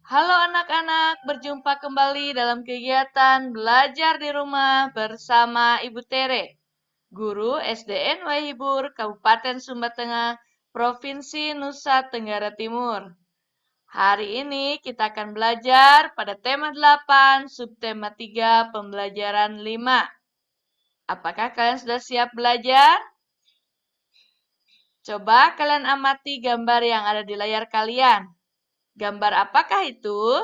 Halo anak-anak, berjumpa kembali dalam kegiatan belajar di rumah bersama Ibu Tere, Guru SDN Waihibur, Kabupaten Sumba Tengah, Provinsi Nusa Tenggara Timur. Hari ini kita akan belajar pada tema 8, subtema 3, pembelajaran 5. Apakah kalian sudah siap belajar? Coba kalian amati gambar yang ada di layar kalian. Gambar apakah itu?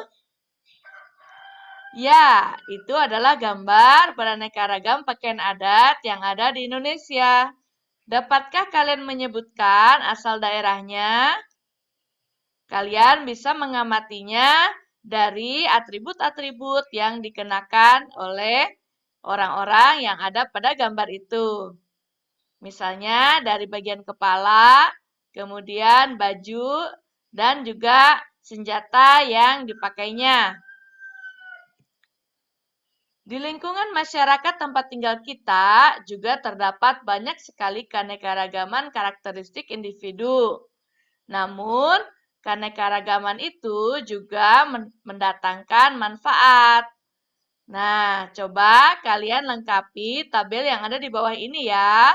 Ya, itu adalah gambar beraneka ragam pakaian adat yang ada di Indonesia. Dapatkah kalian menyebutkan asal daerahnya? Kalian bisa mengamatinya dari atribut-atribut yang dikenakan oleh orang-orang yang ada pada gambar itu. Misalnya dari bagian kepala, kemudian baju, dan juga senjata yang dipakainya. Di lingkungan masyarakat tempat tinggal kita juga terdapat banyak sekali keanekaragaman karakteristik individu. Namun, keanekaragaman itu juga mendatangkan manfaat. Nah, coba kalian lengkapi tabel yang ada di bawah ini ya.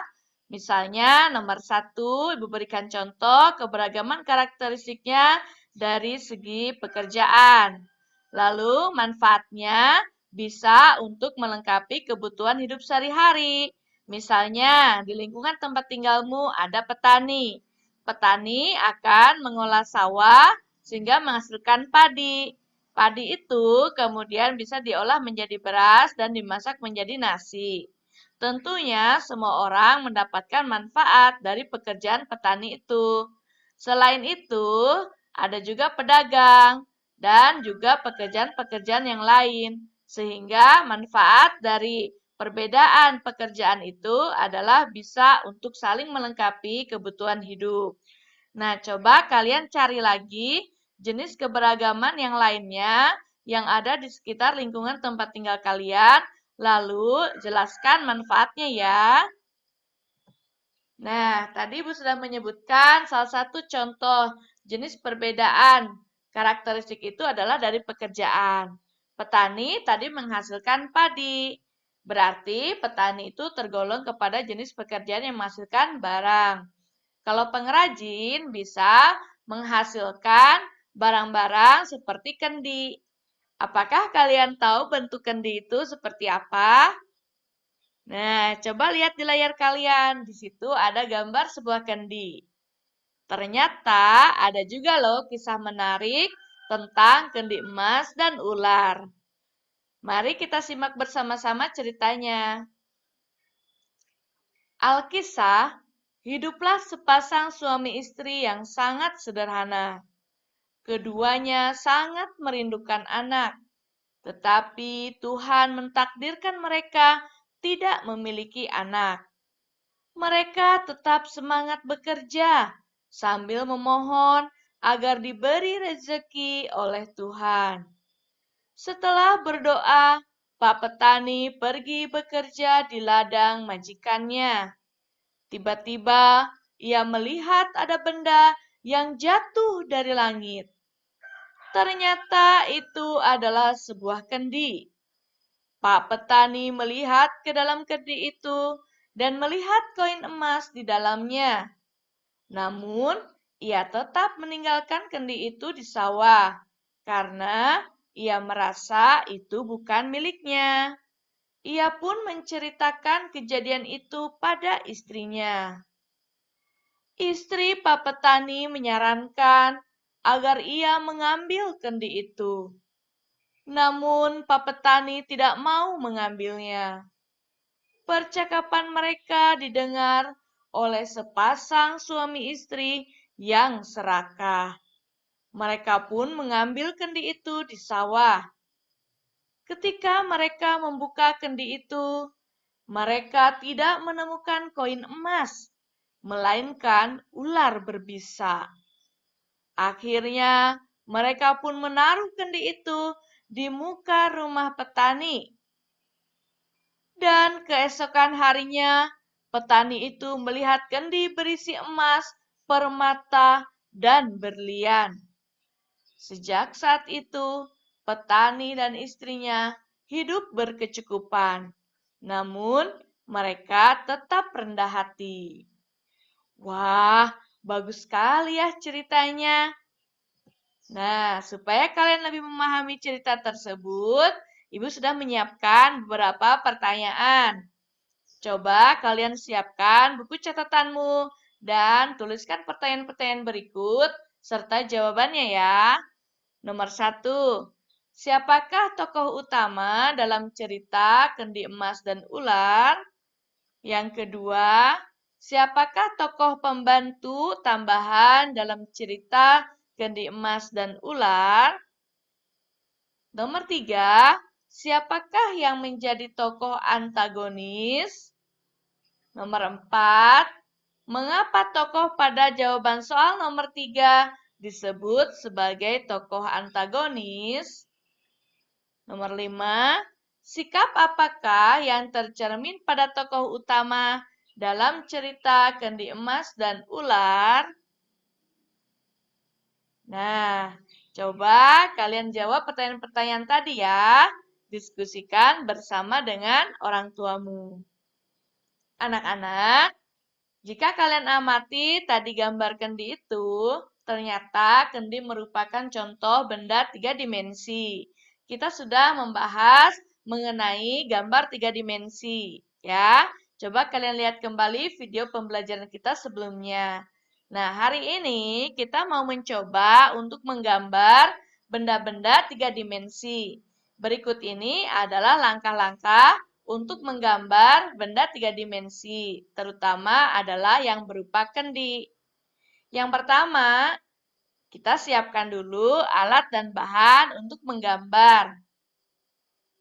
Misalnya nomor 1, Ibu berikan contoh keberagaman karakteristiknya dari segi pekerjaan. Lalu manfaatnya bisa untuk melengkapi kebutuhan hidup sehari-hari. Misalnya di lingkungan tempat tinggalmu ada petani. Petani akan mengolah sawah sehingga menghasilkan padi. Padi itu kemudian bisa diolah menjadi beras dan dimasak menjadi nasi. Tentunya semua orang mendapatkan manfaat dari pekerjaan petani itu. Selain itu, ada juga pedagang dan juga pekerjaan-pekerjaan yang lain. Sehingga manfaat dari perbedaan pekerjaan itu adalah bisa untuk saling melengkapi kebutuhan hidup. Nah, coba kalian cari lagi jenis keberagaman yang lainnya yang ada di sekitar lingkungan tempat tinggal kalian, lalu jelaskan manfaatnya ya. Nah, tadi Ibu sudah menyebutkan salah satu contoh jenis perbedaan karakteristik itu adalah dari pekerjaan. Petani tadi menghasilkan padi. Berarti petani itu tergolong kepada jenis pekerjaan yang menghasilkan barang. Kalau pengrajin bisa menghasilkan barang-barang seperti kendi. Apakah kalian tahu bentuk kendi itu seperti apa? Nah, coba lihat di layar kalian. Di situ ada gambar sebuah kendi. Ternyata ada juga loh kisah menarik tentang kendi emas dan ular. Mari kita simak bersama-sama ceritanya. Alkisah, hiduplah sepasang suami istri yang sangat sederhana. Keduanya sangat merindukan anak, tetapi Tuhan mentakdirkan mereka tidak memiliki anak. Mereka tetap semangat bekerja sambil memohon agar diberi rezeki oleh Tuhan. Setelah berdoa, Pak Petani pergi bekerja di ladang majikannya. Tiba-tiba ia melihat ada benda yang jatuh dari langit. Ternyata itu adalah sebuah kendi. Pak Petani melihat ke dalam kendi itu dan melihat koin emas di dalamnya. Namun, ia tetap meninggalkan kendi itu di sawah karena ia merasa itu bukan miliknya. Ia pun menceritakan kejadian itu pada istrinya. Istri Pak Petani menyarankan agar ia mengambil kendi itu. Namun Pak Petani tidak mau mengambilnya. Percakapan mereka didengar oleh sepasang suami istri yang serakah. Mereka pun mengambil kendi itu di sawah. Ketika mereka membuka kendi itu, mereka tidak menemukan koin emas, melainkan ular berbisa. Akhirnya, mereka pun menaruh kendi itu di muka rumah petani. Dan keesokan harinya, petani itu melihat kendi berisi emas, permata, dan berlian. Sejak saat itu, petani dan istrinya hidup berkecukupan. Namun, mereka tetap rendah hati. Wah, bagus sekali ya ceritanya. Nah, supaya kalian lebih memahami cerita tersebut, Ibu sudah menyiapkan beberapa pertanyaan. Coba kalian siapkan buku catatanmu dan tuliskan pertanyaan-pertanyaan berikut serta jawabannya ya. Nomor 1. Siapakah tokoh utama dalam cerita Kendi Emas dan Ular? Yang kedua, siapakah tokoh pembantu tambahan dalam cerita Kendi Emas dan Ular? Nomor 3, siapakah yang menjadi tokoh antagonis? Nomor 4, mengapa tokoh pada jawaban soal nomor 3 disebut sebagai tokoh antagonis? Nomor 5, sikap apakah yang tercermin pada tokoh utama dalam cerita Kendi Emas dan Ular? Nah, coba kalian jawab pertanyaan-pertanyaan tadi ya. Diskusikan bersama dengan orang tuamu. Anak-anak, jika kalian amati tadi gambar kendi itu, ternyata kendi merupakan contoh benda 3 dimensi. Kita sudah membahas mengenai gambar 3 dimensi, ya. Coba kalian lihat kembali video pembelajaran kita sebelumnya. Nah, hari ini kita mau mencoba untuk menggambar benda-benda 3 dimensi. Berikut ini adalah langkah-langkah untuk menggambar benda 3 dimensi, terutama adalah yang berupa kendi. Yang pertama, kita siapkan dulu alat dan bahan untuk menggambar.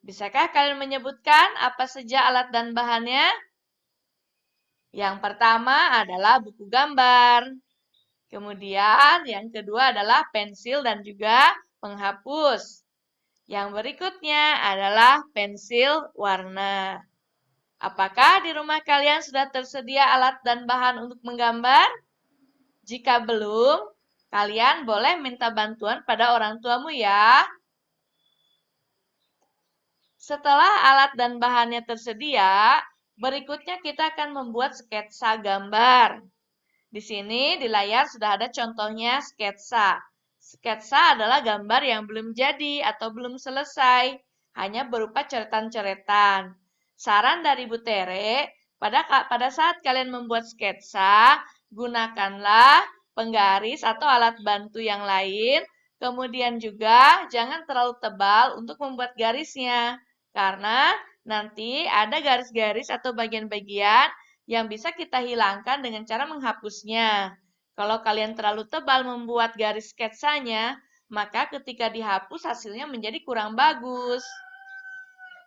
Bisakah kalian menyebutkan apa saja alat dan bahannya? Yang pertama adalah buku gambar. Kemudian yang kedua adalah pensil dan juga penghapus. Yang berikutnya adalah pensil warna. Apakah di rumah kalian sudah tersedia alat dan bahan untuk menggambar? Jika belum, kalian boleh minta bantuan pada orang tuamu ya. Setelah alat dan bahannya tersedia, berikutnya kita akan membuat sketsa gambar. Di sini di layar sudah ada contohnya sketsa. Sketsa adalah gambar yang belum jadi atau belum selesai, hanya berupa coretan-coretan. Saran dari Bu Tere, pada saat kalian membuat sketsa, gunakanlah penggaris atau alat bantu yang lain. Kemudian juga jangan terlalu tebal untuk membuat garisnya, karena nanti ada garis-garis atau bagian-bagian yang bisa kita hilangkan dengan cara menghapusnya. Kalau kalian terlalu tebal membuat garis sketsanya, maka ketika dihapus hasilnya menjadi kurang bagus.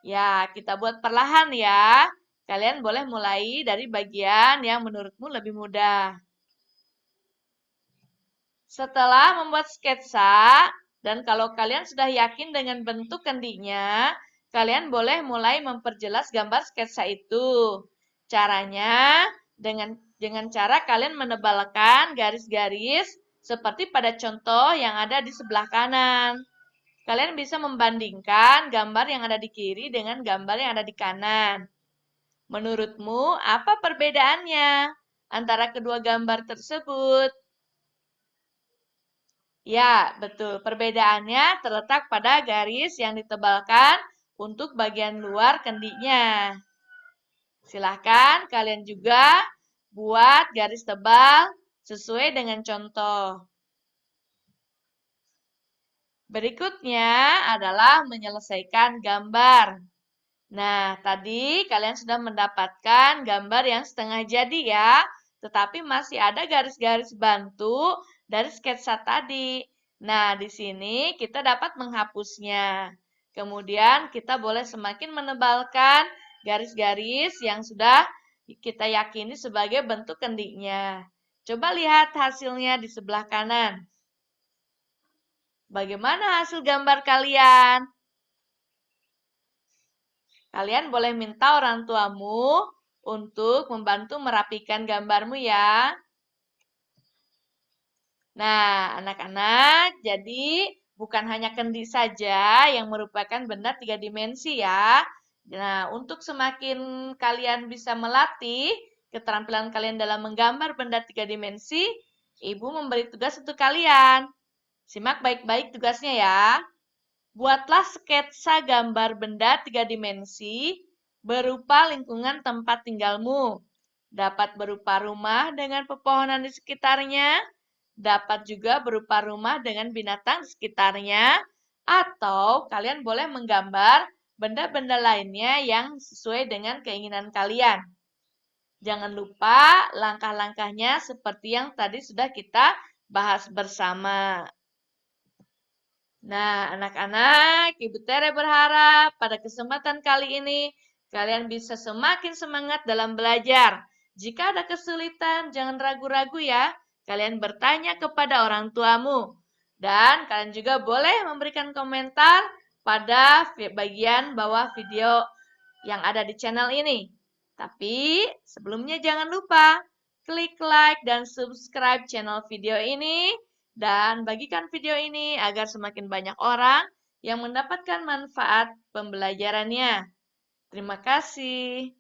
Ya, kita buat perlahan ya. Kalian boleh mulai dari bagian yang menurutmu lebih mudah. Setelah membuat sketsa, dan kalau kalian sudah yakin dengan bentuk kendinya, kalian boleh mulai memperjelas gambar sketsa itu. Caranya, dengan cara kalian menebalkan garis-garis seperti pada contoh yang ada di sebelah kanan. Kalian bisa membandingkan gambar yang ada di kiri dengan gambar yang ada di kanan. Menurutmu, apa perbedaannya antara kedua gambar tersebut? Ya, betul. Perbedaannya terletak pada garis yang ditebalkan untuk bagian luar kendinya. Silahkan kalian juga buat garis tebal sesuai dengan contoh. Berikutnya adalah menyelesaikan gambar. Nah, tadi kalian sudah mendapatkan gambar yang setengah jadi ya, tetapi masih ada garis-garis bantu dari sketsa tadi. Nah, di sini kita dapat menghapusnya. Kemudian kita boleh semakin menebalkan garis-garis yang sudah kita yakini sebagai bentuk kendinya. Coba lihat hasilnya di sebelah kanan. Bagaimana hasil gambar kalian? Kalian boleh minta orang tuamu untuk membantu merapikan gambarmu ya. Nah, anak-anak, jadi bukan hanya kendi saja yang merupakan benda 3 dimensi ya. Nah, untuk semakin kalian bisa melatih keterampilan kalian dalam menggambar benda 3 dimensi, Ibu memberi tugas untuk kalian. Simak baik-baik tugasnya ya. Buatlah sketsa gambar benda 3 dimensi berupa lingkungan tempat tinggalmu. Dapat berupa rumah dengan pepohonan di sekitarnya, dapat juga berupa rumah dengan binatang di sekitarnya, atau kalian boleh menggambar benda-benda lainnya yang sesuai dengan keinginan kalian. Jangan lupa langkah-langkahnya seperti yang tadi sudah kita bahas bersama. Nah, anak-anak, Ibu Tere berharap pada kesempatan kali ini kalian bisa semakin semangat dalam belajar. Jika ada kesulitan, jangan ragu-ragu ya. Kalian bertanya kepada orang tuamu. Dan kalian juga boleh memberikan komentar pada bagian bawah video yang ada di channel ini. Tapi sebelumnya jangan lupa klik like dan subscribe channel video ini dan bagikan video ini agar semakin banyak orang yang mendapatkan manfaat pembelajarannya. Terima kasih.